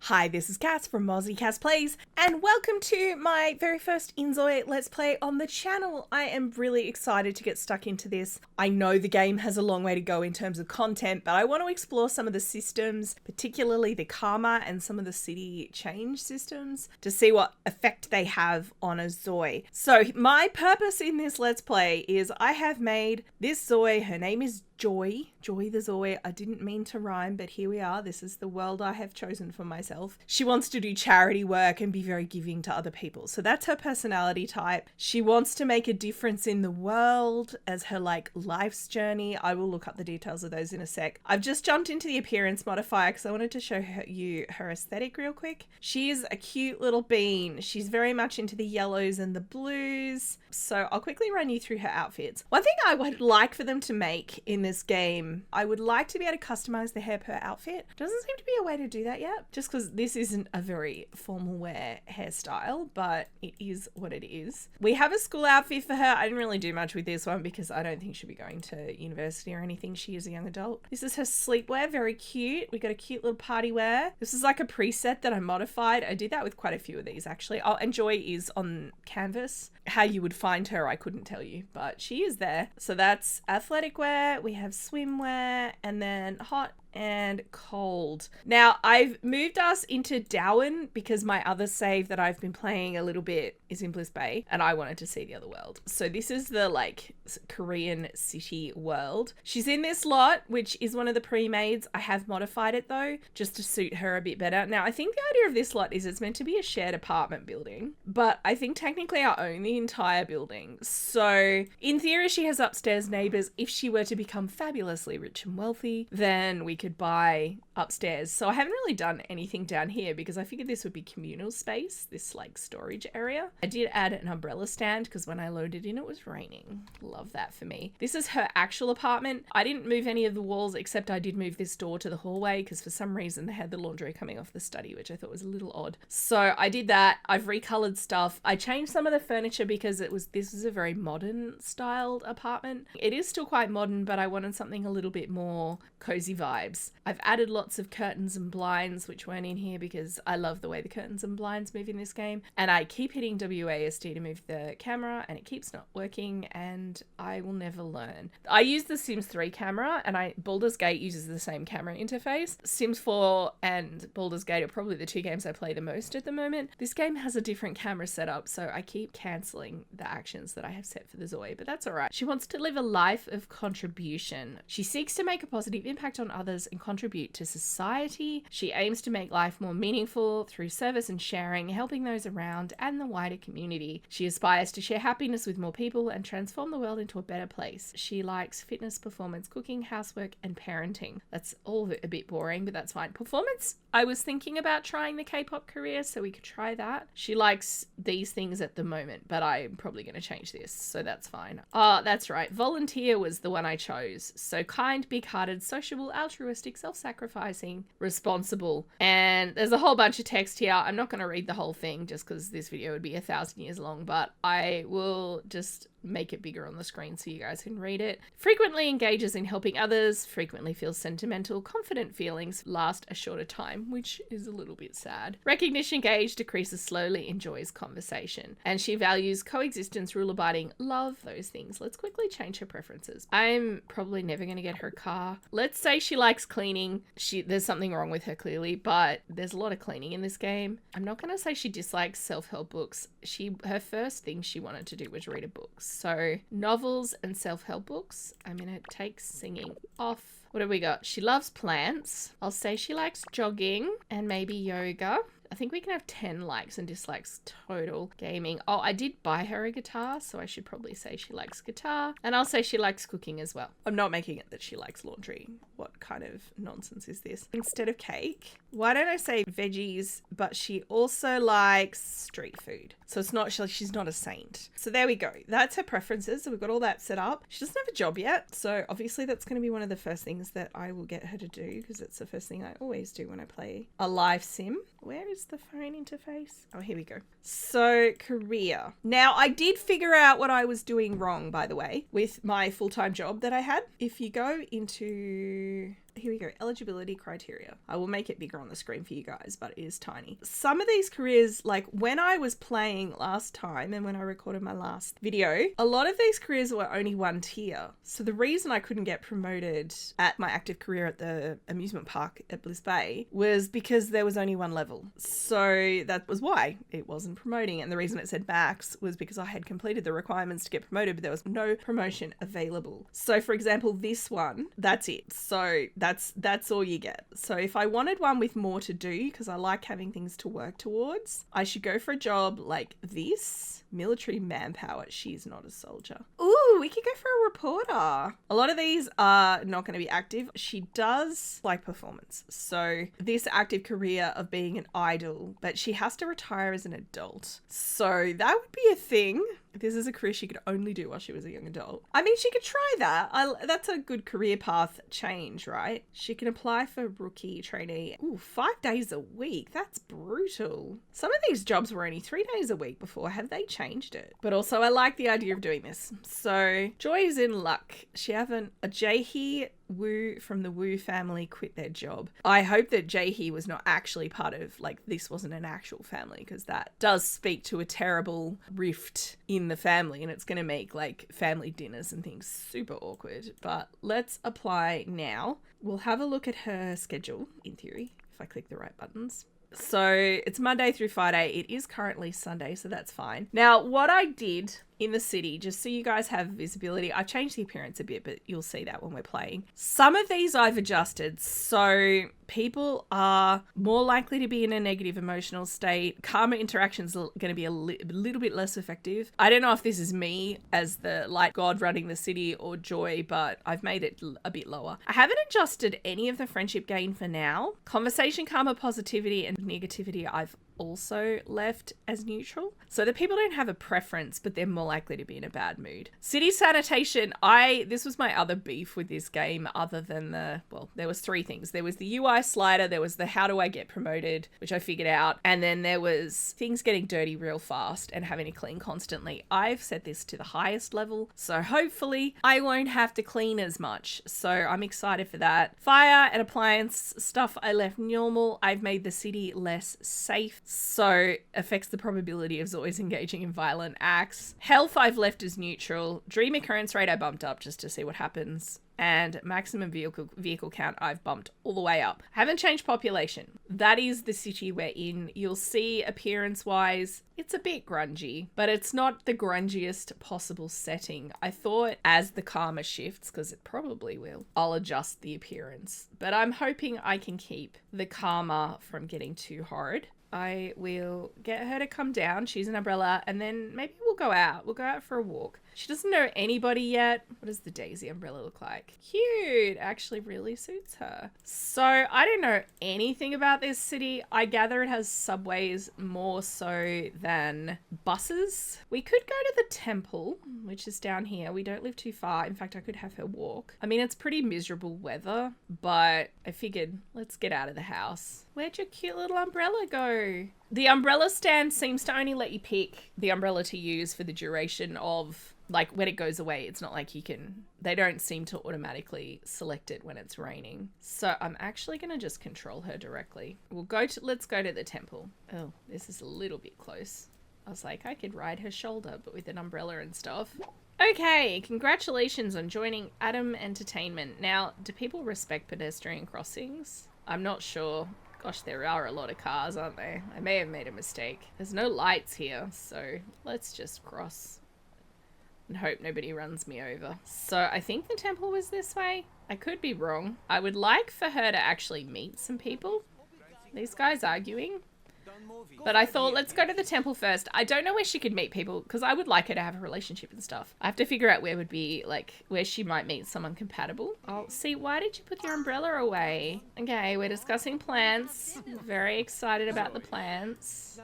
Hi, this is Cass from Mozzie Cass Plays, and welcome to my very first Inzoi Let's Play on the channel. I am really excited to get stuck into this. I know the game has a long way to go in terms of content, but I want to explore some of the systems, particularly the karma and some of the city change systems, to see what effect they have on a Zoi. So my purpose in this Let's Play is I have made this Zoi. Her name is Joy the Zoi. I didn't mean to rhyme, but here we are. This is the world I have chosen for myself. She wants to do charity work and be very giving to other people. So that's her personality type. She wants to make a difference in the world as her life's journey. I will look up the details of those in a sec. I've just jumped into the appearance modifier because I wanted to show you her aesthetic real quick. She is a cute little bean. She's very much into the yellows and the blues. So I'll quickly run you through her outfits. One thing I would like for them to make in this game, I would like to be able to customize the hair per outfit. Doesn't seem to be a way to do that yet, just because this isn't a very formal wear hairstyle, but it is what it is. We have a school outfit for her. I didn't really do much with this one because I don't think she'll be going to university or anything. She is a young adult. This is her sleepwear, very cute. We got a cute little party wear. This is like a preset that I modified. I did that with quite a few of these actually. Oh, and Joy is on canvas. How you would find her, I couldn't tell you, but she is there. So that's athletic wear. We have swimwear, and then hot and cold. Now I've moved us into Darwin because my other save that I've been playing a little bit is in Bliss Bay and I wanted to see the other world. So this is the Korean city world. She's in this lot, which is one of the pre-mades. I have modified it though, just to suit her a bit better. Now I think the idea of this lot is it's meant to be a shared apartment building, but I think technically I own the entire building. So in theory, she has upstairs neighbors. If she were to become fabulously rich and wealthy, then we could buy upstairs. So I haven't really done anything down here because I figured this would be communal space, this storage area. I did add an umbrella stand because when I loaded in it was raining. Love that for me. This is her actual apartment. I didn't move any of the walls except I did move this door to the hallway because for some reason they had the laundry coming off the study, which I thought was a little odd. So I did that. I've recolored stuff. I changed some of the furniture because this is a very modern styled apartment. It is still quite modern, but I wanted something a little bit more cozy vibes. I've added lots of curtains and blinds which weren't in here because I love the way the curtains and blinds move in this game, and I keep hitting WASD to move the camera and it keeps not working and I will never learn. I use the Sims 3 camera and Baldur's Gate uses the same camera interface. Sims 4 and Baldur's Gate are probably the two games I play the most at the moment. This game has a different camera setup, so I keep cancelling the actions that I have set for the Zoi, but that's alright. She wants to live a life of contribution. She seeks to make a positive impact on others and contribute to society. She aims to make life more meaningful through service and sharing, helping those around and the wider community. She aspires to share happiness with more people and transform the world into a better place. She likes fitness, performance, cooking, housework, and parenting. That's all a bit boring, but that's fine. Performance, I was thinking about trying the K-pop career, so we could try that. She likes these things at the moment, but I'm probably going to change this, so that's fine. Oh, that's right. Volunteer was the one I chose. So kind, big-hearted, sociable, altruistic, self-sacrificing, responsible. And there's a whole bunch of text here. I'm not going to read the whole thing just because this video would be 1,000 years long, but I will just make it bigger on the screen so you guys can read it. Frequently engages in helping others, frequently feels sentimental, confident feelings last a shorter time, which is a little bit sad. Recognition gauge decreases slowly, enjoys conversation. And she values coexistence, rule-abiding, love, those things. Let's quickly change her preferences. I'm probably never going to get her car. Let's say she likes cleaning. There's something wrong with her clearly, but there's a lot of cleaning in this game. I'm not going to say she dislikes self-help books. Her first thing she wanted to do was read a book. So novels and self-help books. I'm going to take singing off. What have we got? She loves plants. I'll say she likes jogging and maybe yoga. I think we can have 10 likes and dislikes total. Gaming. Oh, I did buy her a guitar, so I should probably say she likes guitar. And I'll say she likes cooking as well. I'm not making it that she likes laundry. What kind of nonsense is this? Instead of cake, why don't I say veggies, but she also likes street food. So it's not, she's not a saint. So there we go. That's her preferences. So we've got all that set up. She doesn't have a job yet. So obviously that's going to be one of the first things that I will get her to do because it's the first thing I always do when I play a live sim. Where is the phone interface? Oh, here we go. So career. Now I did figure out what I was doing wrong, by the way, with my full-time job that I had. If you go into here we go. Eligibility criteria. I will make it bigger on the screen for you guys, but it is tiny. Some of these careers, like when I was playing last time and when I recorded my last video, a lot of these careers were only one tier. So the reason I couldn't get promoted at my active career at the amusement park at Bliss Bay was because there was only one level. So that was why it wasn't promoting. And the reason it said max was because I had completed the requirements to get promoted, but there was no promotion available. So for example, this one, that's it. So that's all you get. So if I wanted one with more to do, because I like having things to work towards, I should go for a job like this. Military manpower. She's not a soldier. Ooh, we could go for a reporter. A lot of these are not going to be active. She does like performance. So this active career of being an idol, but she has to retire as an adult. So that would be a thing. This is a career she could only do while she was a young adult. I mean, she could try that. That's a good career path change, right? She can apply for rookie trainee. Ooh, 5 days a week. That's brutal. Some of these jobs were only 3 days a week before. Have they changed it? But also, I like the idea of doing this. So, Joy is in luck. She haven't... A Jaehee Wu from the Wu family quit their job. I hope that Jaehee was not actually part of, like, this wasn't an actual family, because that does speak to a terrible rift in the family, and it's going to make, like, family dinners and things super awkward. But let's apply now. We'll have a look at her schedule, in theory, if I click the right buttons. So it's Monday through Friday. It is currently Sunday, so that's fine. Now, what I did in the city, just so you guys have visibility, I changed the appearance a bit, but you'll see that when we're playing. Some of these I've adjusted, so people are more likely to be in a negative emotional state. Karma interactions are going to be a little bit less effective. I don't know if this is me as the light god running the city or Joy, but I've made it a bit lower. I haven't adjusted any of the friendship gain for now. Conversation, karma, positivity, and negativity I've also left as neutral, so that people don't have a preference, but they're more likely to be in a bad mood. City sanitation, this was my other beef with this game, other than there was 3 things. There was the UI slider, there was the how do I get promoted, which I figured out, and then there was things getting dirty real fast and having to clean constantly. I've set this to the highest level, so hopefully I won't have to clean as much, so I'm excited for that. Fire and appliance stuff I left normal. I've made the city less safe, so affects the probability of Zois engaging in violent acts. Health I've left as neutral. Dream occurrence rate I bumped up just to see what happens. And maximum vehicle count I've bumped all the way up. Haven't changed population. That is the city we're in. You'll see appearance-wise, it's a bit grungy, but it's not the grungiest possible setting. I thought as the karma shifts, because it probably will, I'll adjust the appearance. But I'm hoping I can keep the karma from getting too horrid. I will get her to come down. She's an umbrella, and then maybe we'll go out. We'll go out for a walk. She doesn't know anybody yet. What does the Daisy umbrella look like? Cute. Actually really suits her. So I don't know anything about this city. I gather it has subways more so than buses. We could go to the temple, which is down here. We don't live too far. In fact, I could have her walk. I mean, it's pretty miserable weather, but I figured let's get out of the house. Where'd your cute little umbrella go? The umbrella stand seems to only let you pick the umbrella to use for the duration of, like, when it goes away. It's not like they don't seem to automatically select it when it's raining. So I'm actually going to just control her directly. Let's go to the temple. Oh, this is a little bit close. I was like, I could ride her shoulder, but with an umbrella and stuff. Okay, congratulations on joining Adam Entertainment. Now, do people respect pedestrian crossings? I'm not sure. Gosh, there are a lot of cars, aren't there? I may have made a mistake. There's no lights here, so let's just cross and hope nobody runs me over. So I think the temple was this way. I could be wrong. I would like for her to actually meet some people. These guys arguing. But I thought, let's go to the temple first. I don't know where she could meet people, because I would like her to have a relationship and stuff. I have to figure out where would be, like, where she might meet someone compatible. Oh, see, why did you put your umbrella away? Okay, we're discussing plants. Very excited about the plants.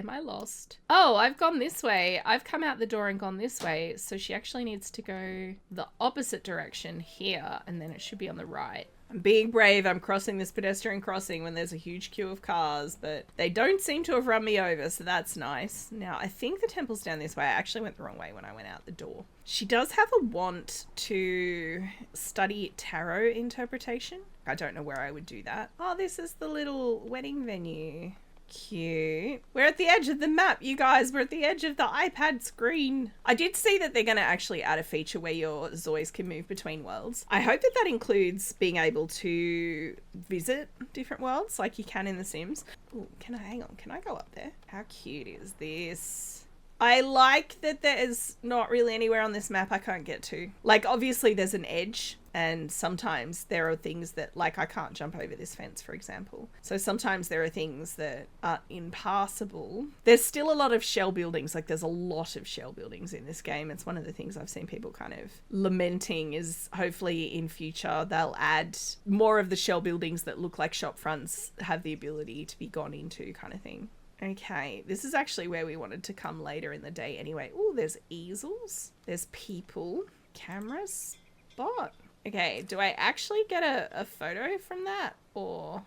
Am I lost? Oh, I've gone this way. I've come out the door and gone this way. So she actually needs to go the opposite direction here, and then it should be on the right. I'm being brave. I'm crossing this pedestrian crossing when there's a huge queue of cars, but they don't seem to have run me over, so that's nice. Now, I think the temple's down this way. I actually went the wrong way when I went out the door. She does have a want to study tarot interpretation. I don't know where I would do that. Oh, this is the little wedding venue. Cute. We're at the edge of the map, you guys. We're at the edge of the iPad screen. I did see that they're going to actually add a feature where your Zois can move between worlds. I hope that that includes being able to visit different worlds like you can in The Sims. Ooh, hang on, can I go up there? How cute is this? I like that there is not really anywhere on this map I can't get to. Like, obviously there's an edge, and sometimes there are things that, like, I can't jump over this fence, for example. So sometimes there are things that are impassable. There's still a lot of shell buildings. Like, there's a lot of shell buildings in this game. It's one of the things I've seen people kind of lamenting is hopefully in future they'll add more of the shell buildings that look like shop fronts have the ability to be gone into, kind of thing. Okay, this is actually where we wanted to come later in the day anyway. Oh, there's easels. There's people. Cameras. Spot. Okay, do I actually get a photo from that? Or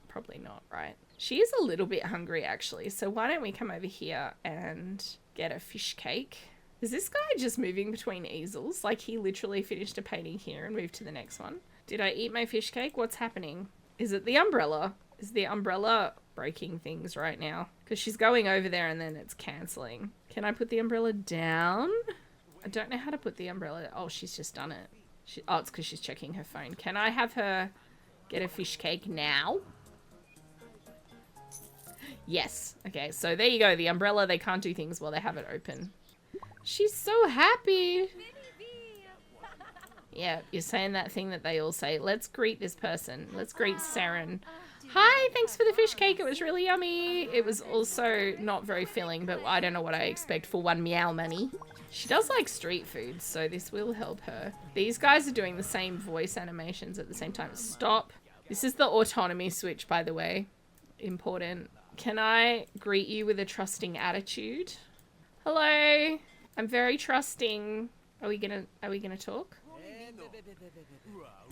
probably not, right? She is a little bit hungry, actually. So why don't we come over here and get a fish cake? Is this guy just moving between easels? Like, he literally finished a painting here and moved to the next one. Did I eat my fish cake? What's happening? Is it the umbrella? Is the umbrella breaking things right now? Because she's going over there and then it's cancelling. Can I put the umbrella down? I don't know how to put the umbrella. Oh, she's just done it. Oh, it's because she's checking her phone. Can I have her get a fish cake now? Yes. Okay, so there you go. The umbrella, they can't do things while they have it open. She's so happy. Yeah, you're saying that thing that they all say. Let's greet this person. Let's greet Saren. Hi, thanks for the fish cake. It was really yummy. It was also not very filling, but I don't know what I expect for one meow money. She does like street food, so this will help her. These guys are doing the same voice animations at the same time. Stop. This is the autonomy switch, by the way. Important. Can I greet you with a trusting attitude? Hello. I'm very trusting. Are we gonna talk?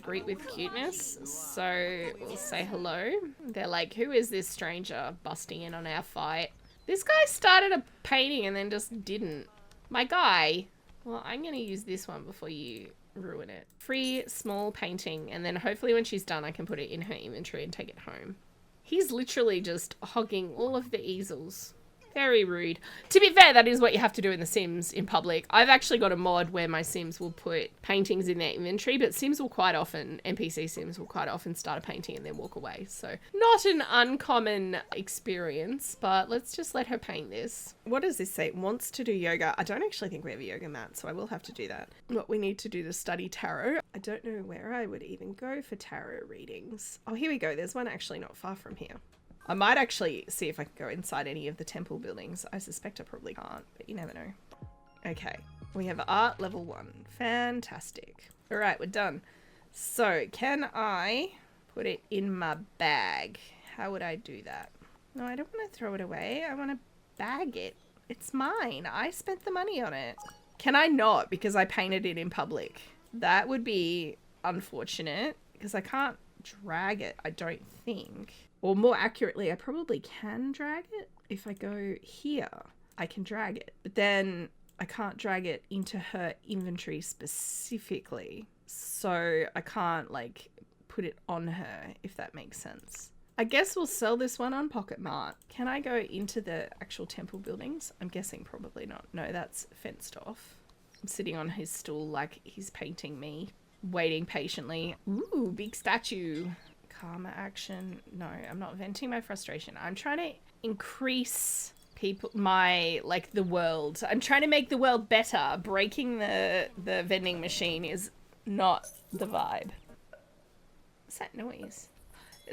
Greet with cuteness. So we'll say hello. They're like, who is this stranger busting in on our fight? This guy started a painting and then just didn't. My guy. Well, I'm going to use this one before you ruin it. Free small painting, and then hopefully when she's done I can put it in her inventory and take it home. He's literally just hogging all of the easels. Very rude. To be fair, that is what you have to do in The Sims in public. I've actually got a mod where my Sims will put paintings in their inventory, but Sims will quite often, NPC Sims will quite often start a painting and then walk away. So not an uncommon experience, but let's just let her paint this. What does this say? Wants to do yoga. I don't actually think we have a yoga mat, so I will have to do that. What we need to do to study tarot. I don't know where I would even go for tarot readings. Oh, here we go. There's one actually not far from here. I might actually see if I can go inside any of the temple buildings. I suspect I probably can't, but you never know. Okay, we have art level 1. Fantastic. All right, we're done. So can I put it in my bag? How would I do that? No, I don't want to throw it away. I want to bag it. It's mine. I spent the money on it. Can I not because I painted it in public? That would be unfortunate because I can't drag it, I don't think. Or more accurately, I probably can drag it. If I go here, I can drag it. But then I can't drag it into her inventory specifically. So I can't, like, put it on her, if that makes sense. I guess we'll sell this one on Pocket Mart. Can I go into the actual temple buildings? I'm guessing probably not. No, that's fenced off. I'm sitting on his stool like he's painting me. Waiting patiently. Ooh, big statue. Karma action. No, I'm not venting my frustration. I'm trying to increase the world. I'm trying to make the world better. Breaking the vending machine is not the vibe. What's that noise?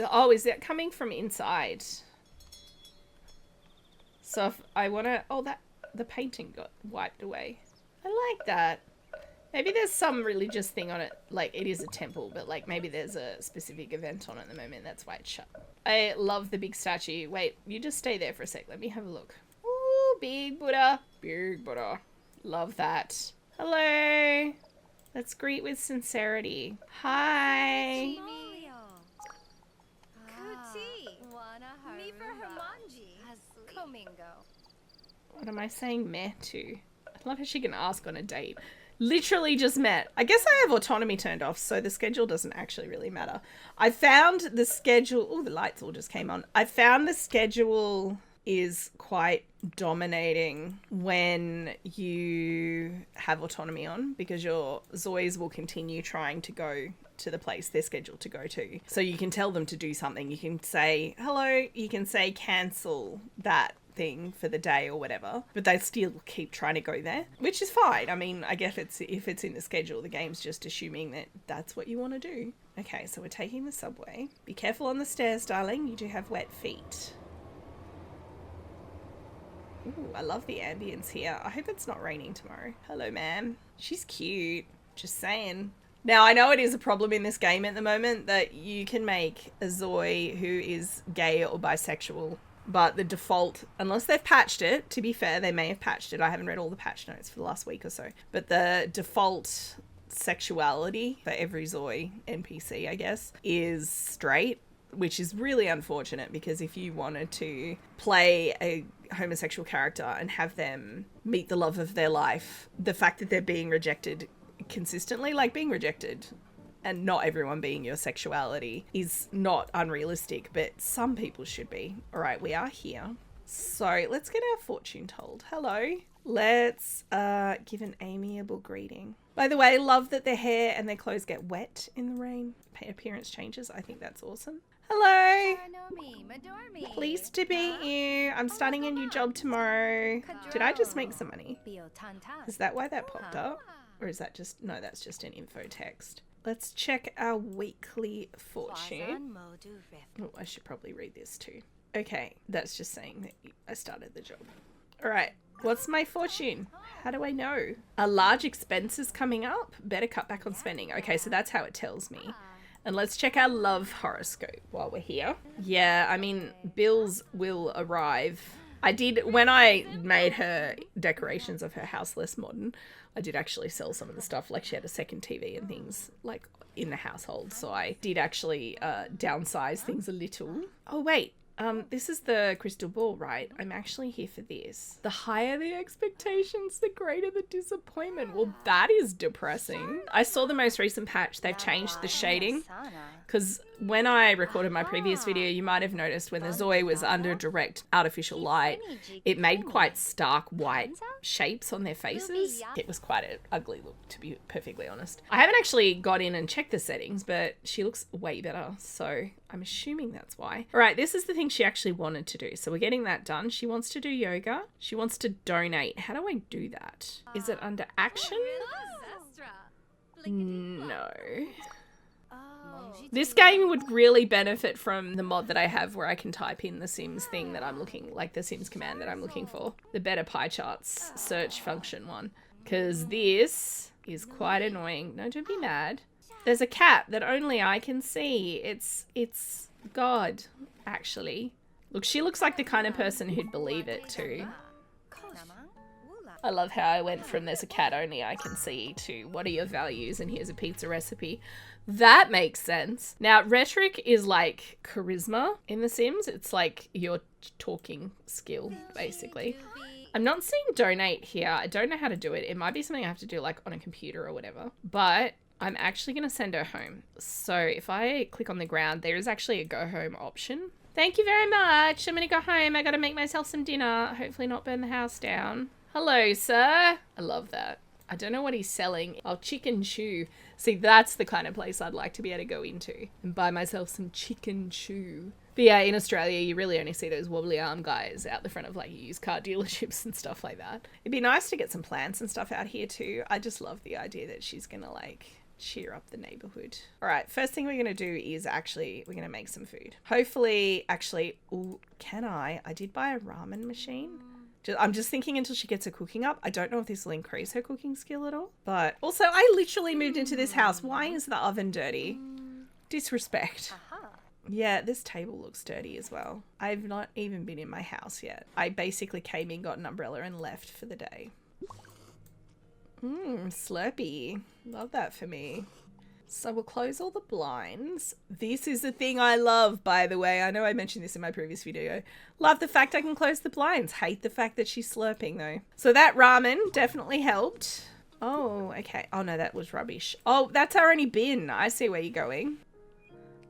Oh, is that coming from inside? So if I want to... Oh, the painting got wiped away. I like that. Maybe there's some religious thing on it, like it is a temple, but like maybe there's a specific event on at the moment, that's why it's shut. I love the big statue. Wait, you just stay there for a sec, let me have a look. Oh, big Buddha. Big Buddha. Love that. Hello. Let's greet with sincerity. Hi. What am I saying meh to? I love how she can ask on a date. Literally just met. I guess I have autonomy turned off, so the schedule doesn't actually really matter. I found the schedule... Oh, the lights all just came on. I found the schedule is quite dominating when you have autonomy on, because your Zois will continue trying to go to the place they're scheduled to go to. So you can tell them to do something. You can say, hello, you can say cancel that thing for the day or whatever, but they still keep trying to go there, which is fine. I mean, I guess if it's in the schedule, the game's just assuming that that's what you want to do. Okay, so we're taking the subway. Be careful on the stairs, darling. You do have wet feet. Ooh, I love the ambience here. I hope it's not raining tomorrow. Hello, ma'am. She's cute. Just saying. Now, I know it is a problem in this game at the moment that you can make a Zoi who is gay or bisexual, but the default, unless they've patched it, to be fair, they may have patched it. I haven't read all the patch notes for the last week or so, but the default sexuality for every Zoi NPC, I guess, is straight, which is really unfortunate, because if you wanted to play a homosexual character and have them meet the love of their life, the fact that they're being rejected consistently, like being rejected and not everyone being your sexuality, is not unrealistic, but some people should be. All right, we are here. So let's get our fortune told. Hello. Let's give an amiable greeting. By the way, love that their hair and their clothes get wet in the rain. Appearance changes. I think that's awesome. Hello. Pleased to meet you. I'm starting a new job tomorrow. Did I just make some money? Is that why that popped up? Or is that just... No, that's just an info text. Let's check our weekly fortune. Oh, I should probably read this too. Okay, that's just saying that I started the job. All right, what's my fortune? How do I know? A large expense is coming up. Better cut back on spending. Okay, so that's how it tells me. And let's check our love horoscope while we're here. Yeah, I mean, bills will arrive. I did, when I made her decorations of her house less modern, I did actually sell some of the stuff. Like, she had a second TV and things, like, in the household. So I did actually downsize things a little. Oh, wait. This is the crystal ball, right? I'm actually here for this. The higher the expectations, the greater the disappointment. Well, that is depressing. I saw the most recent patch. They've changed the shading, because when I recorded my previous video, you might have noticed when the Zoi was under direct artificial light, it made quite stark white shapes on their faces. It was quite an ugly look, to be perfectly honest. I haven't actually got in and checked the settings, but she looks way better, so I'm assuming that's why. All right, this is the thing she actually wanted to do, so we're getting that done. She wants to do yoga. She wants to donate. How do I do that? Is it under action? No. This game would really benefit from the mod that I have where I can type in the Sims thing that I'm looking, like the Sims command that I'm looking for. The better pie charts search function one. Because this is quite annoying. No, don't be mad. There's a cat that only I can see. It's God, actually. Look, she looks like the kind of person who'd believe it too. I love how I went from there's a cat only I can see to what are your values and here's a pizza recipe. That makes sense. Now, rhetoric is like charisma in The Sims. It's like your talking skill, basically. I'm not seeing donate here. I don't know how to do it. It might be something I have to do like on a computer or whatever. But I'm actually going to send her home. So if I click on the ground, there is actually a go home option. Thank you very much. I'm going to go home. I got to make myself some dinner. Hopefully not burn the house down. Hello, sir. I love that. I don't know what he's selling. Oh, chicken chew. See, that's the kind of place I'd like to be able to go into and buy myself some chicken chew. But yeah, in Australia, you really only see those wobbly arm guys out the front of like used car dealerships and stuff like that. It'd be nice to get some plants and stuff out here too. I just love the idea that she's going to like cheer up the neighborhood. All right, first thing we're going to do is actually, we're going to make some food. Hopefully, actually, ooh, can I did buy a ramen machine. I'm just thinking until she gets her cooking up. I don't know if this will increase her cooking skill at all. But also, I literally moved into this house. Why is the oven dirty? Disrespect. Yeah, this table looks dirty as well. I've not even been in my house yet. I basically came in, got an umbrella and left for the day. Slurpee. Love that for me. So we'll close all the blinds. This is the thing I love, by the way. I know I mentioned this in my previous video. Love the fact I can close the blinds. Hate the fact that she's slurping though. So that ramen definitely helped. Oh, okay. Oh no, that was rubbish. Oh, that's our only bin. I see where you're going.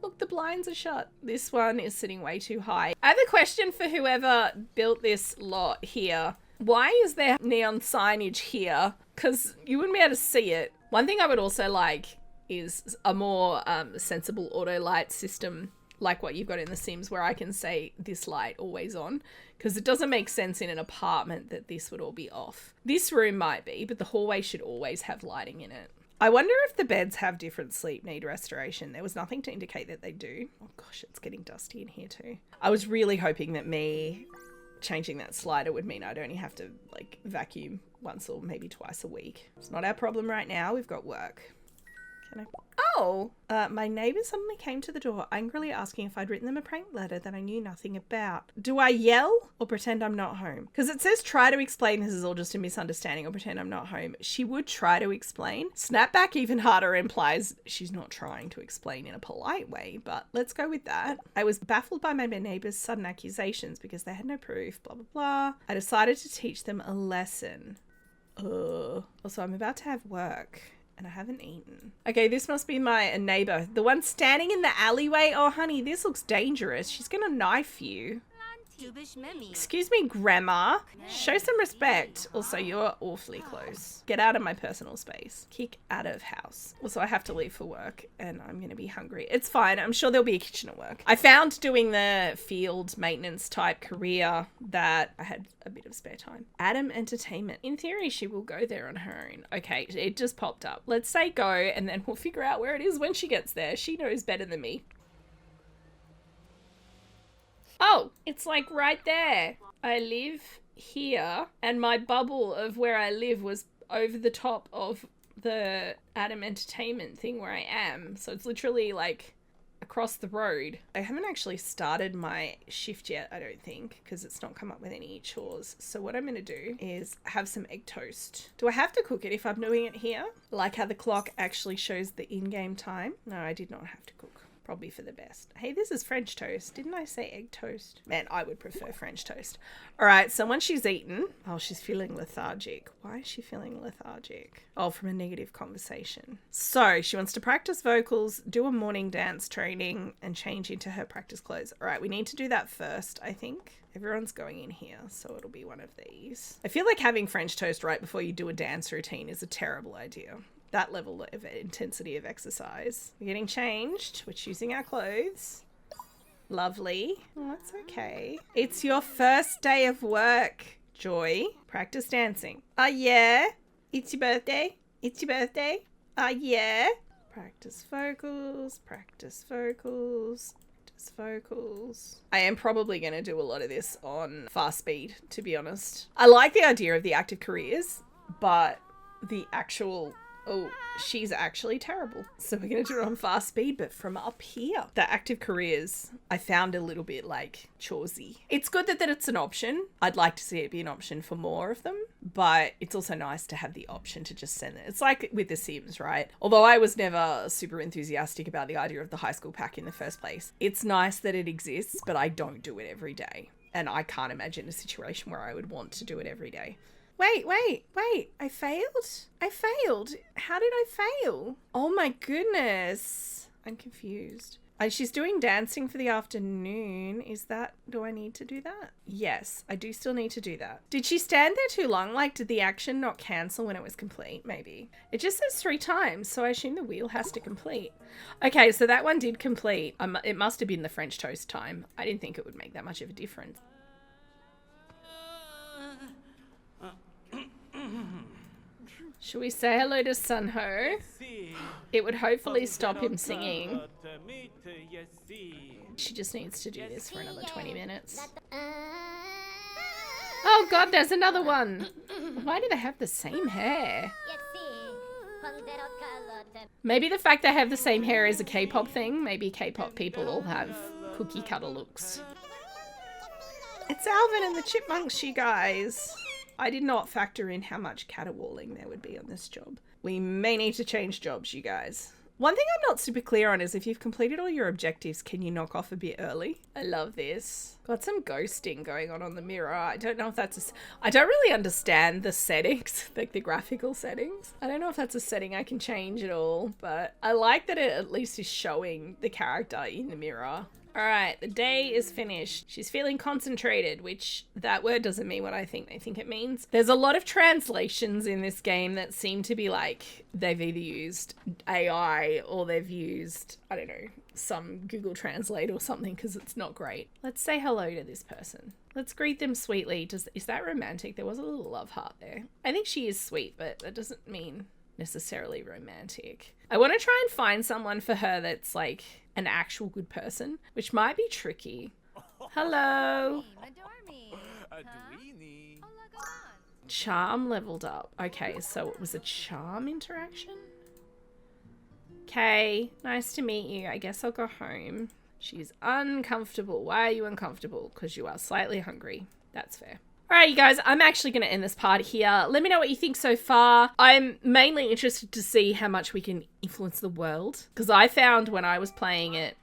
Look, the blinds are shut. This one is sitting way too high. I have a question for whoever built this lot here. Why is there neon signage here? Because you wouldn't be able to see it. One thing I would also like is a more sensible auto light system like what you've got in The Sims, where I can say this light always on, because it doesn't make sense in an apartment that this would all be off. This room might be, but the hallway should always have lighting in it. I wonder if the beds have different sleep need restoration. There was nothing to indicate that they do. Oh gosh, it's getting dusty in here too. I was really hoping that me changing that slider would mean I'd only have to like vacuum once or maybe twice a week. It's not our problem right now. We've got work. Can I? Oh, my neighbour suddenly came to the door angrily asking if I'd written them a prank letter that I knew nothing about. Do I yell or pretend I'm not home? Because it says try to explain this is all just a misunderstanding or pretend I'm not home. She would try to explain. Snap back even harder implies she's not trying to explain in a polite way, but let's go with that. I was baffled by my neighbour's sudden accusations because they had no proof, blah, blah, blah. I decided to teach them a lesson. Also, I'm about to have work. And I haven't eaten. Okay, this must be my neighbor. The one standing in the alleyway. Oh, honey, this looks dangerous. She's gonna knife you. Excuse me, Grandma. Show some respect. Also, you're awfully close. Get out of my personal space. Kick out of house. Also, I have to leave for work and I'm going to be hungry. It's fine. I'm sure there'll be a kitchen at work. I found doing the field maintenance type career that I had a bit of spare time. Adam Entertainment. In theory, she will go there on her own. Okay, it just popped up. Let's say go and then we'll figure out where it is when she gets there. She knows better than me. Oh, it's like right there. I live here and my bubble of where I live was over the top of the Adam Entertainment thing where I am. So it's literally like across the road. I haven't actually started my shift yet, I don't think, because it's not come up with any chores. So what I'm going to do is have some egg toast. Do I have to cook it if I'm doing it here? Like how the clock actually shows the in-game time? No, I did not have to cook. Probably for the best. Hey, this is French toast. Didn't I say egg toast? Man, I would prefer French toast. All right, so once she's eaten, oh, she's feeling lethargic. Why is she feeling lethargic? Oh, from a negative conversation. So she wants to practice vocals, do a morning dance training, and change into her practice clothes. All right, we need to do that first, I think. Everyone's going in here, so it'll be one of these. I feel like having French toast right before you do a dance routine is a terrible idea. That level of intensity of exercise. We're getting changed. We're choosing our clothes. Lovely. Oh, that's okay. It's your first day of work, Joy. Practice dancing. Oh, yeah. It's your birthday. It's your birthday. Oh, yeah. Practice vocals. Practice vocals. Practice vocals. I am probably going to do a lot of this on fast speed, to be honest. I like the idea of the active careers, but the actual... Oh, she's actually terrible. So we're going to do it on fast speed, but from up here. The active careers, I found a little bit like choresy. It's good that it's an option. I'd like to see it be an option for more of them, but it's also nice to have the option to just send it. It's like with The Sims, right? Although I was never super enthusiastic about the idea of the high school pack in the first place. It's nice that it exists, but I don't do it every day. And I can't imagine a situation where I would want to do it every day. Wait, I failed? How did I fail? Oh my goodness. I'm confused. And she's doing dancing for the afternoon. Do I need to do that? Yes, I do still need to do that. Did she stand there too long? Like, did the action not cancel when it was complete? Maybe. It just says 3 times, so I assume the wheel has to complete. Okay, so that one did complete. It must have been the French toast time. I didn't think it would make that much of a difference. Should we say hello to Sunho? It would hopefully stop him singing. She just needs to do this for another 20 minutes. Oh god, there's another one! Why do they have the same hair? Maybe the fact they have the same hair is a K-pop thing. Maybe K-pop people all have cookie cutter looks. It's Alvin and the Chipmunks, you guys. I did not factor in how much caterwauling there would be on this job. We may need to change jobs, you guys. One thing I'm not super clear on is if you've completed all your objectives, can you knock off a bit early? I love this. Got some ghosting going on the mirror. I don't know if that's I don't really understand the settings, like the graphical settings. I don't know if that's a setting I can change at all, but I like that it at least is showing the character in the mirror. All right, the day is finished. She's feeling concentrated, which that word doesn't mean what I think they think it means. There's a lot of translations in this game that seem to be like they've either used AI or they've used, I don't know, some Google Translate or something because it's not great. Let's say hello to this person. Let's greet them sweetly. Is that romantic? There was a little love heart there. I think she is sweet, but that doesn't mean necessarily romantic. I want to try and find someone for her that's like an actual good person, which might be tricky. Hello. Charm leveled up. Okay, so it was a charm interaction. Okay, nice to meet you. I guess I'll go home. She's uncomfortable. Why are you uncomfortable? Because you are slightly hungry. That's fair. All right, you guys, I'm actually going to end this part here. Let me know what you think so far. I'm mainly interested to see how much we can influence the world, because I found when I was playing it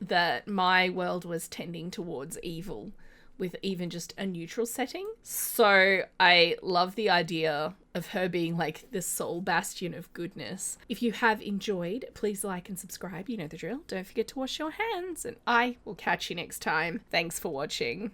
that my world was tending towards evil with even just a neutral setting. So I love the idea of her being like the sole bastion of goodness. If you have enjoyed, please like and subscribe. You know the drill. Don't forget to wash your hands, and I will catch you next time. Thanks for watching.